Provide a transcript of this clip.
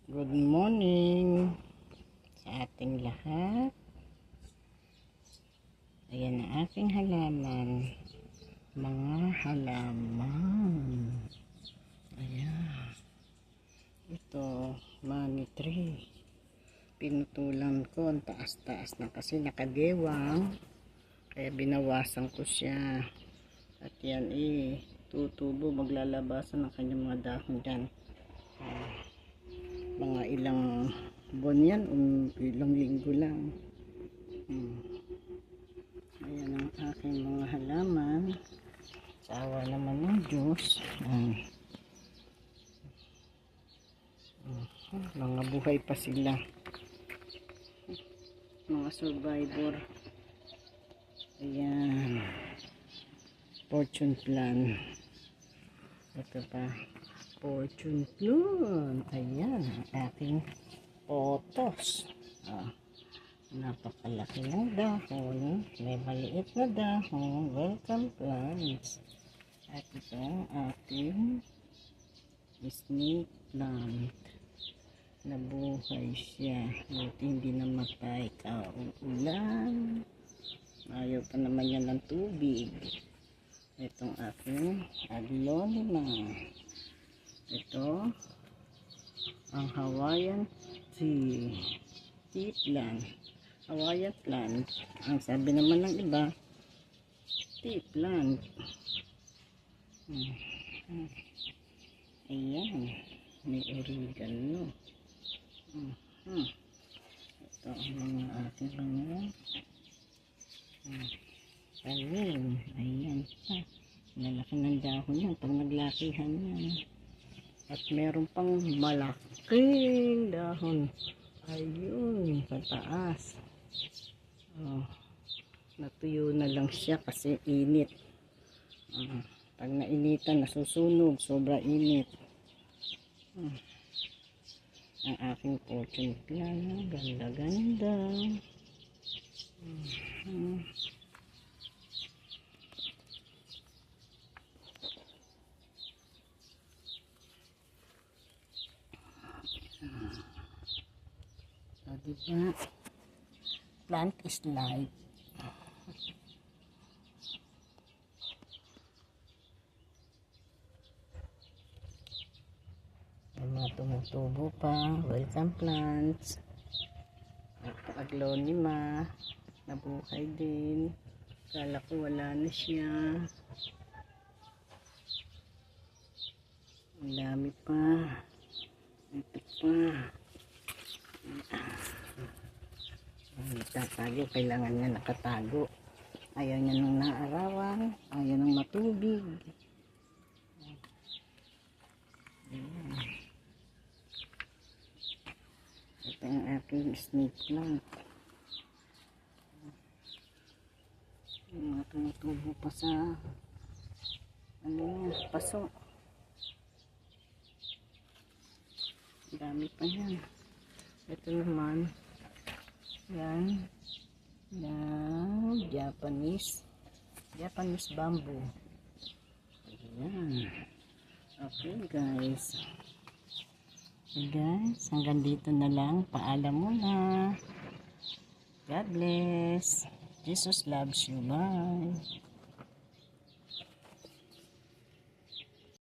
Good morning sa ating lahat. Ayan ang aking halaman. Mga halaman. Ayan. Ito, money tree. Pinutulan ko. Ang taas-taas na kasi nakagewang. Kaya binawasan ko siya. At yan tutubo. Maglalabasan ng kanyang mga dahon dyan. Mga ilang buwan yan ilang linggo lang. Ayan ang aking mga halaman. Sawa naman ng Diyos. Mga buhay pa sila, mga survivor. Ayan, fortune plan. Ito pa, fortune plan. Ayan ang aking potos. Napakalaki ng dahon. May maliit na dahon. Welcome plants. At ito ang ating snake plant. Nabuhay siya. Buti hindi namatay. Kaulan. Ayaw pa naman yan ng tubig. Itong aking aglonema. Ito ang Hawaiian tea plant. Hawaiian plant. Ang sabi naman ng iba, tea plant. Ayan, may oregano. Ito ang mga ating mga talim. Ayan pa. Lalaki ng dahon yan pag naglakihan yan. At meron pang malaking dahon. Ayun, sa taas. Natuyo na lang siya kasi init. Pag nainitan, nasusunog. Sobra init. Ang aking fortune plan. Ganda-ganda. So, diba? Plant is life. May mga tumutubo pa. Welcome plants. Ito aglonema. Nabuhay din. Kala ko wala na siya. Ang dami pa. Ito pa. Tatago, kailangan niya nakatago. Ayaw niya nang naarawan, ayaw nang matubig. Ito ang aking snake plant. Mga tumutubo pa sa paso. Dami pa yan. Ito naman yan Japanese bamboo. Ayan. Okay guys, hanggang dito na lang. Paalam muna. God bless. Jesus loves you. Bye.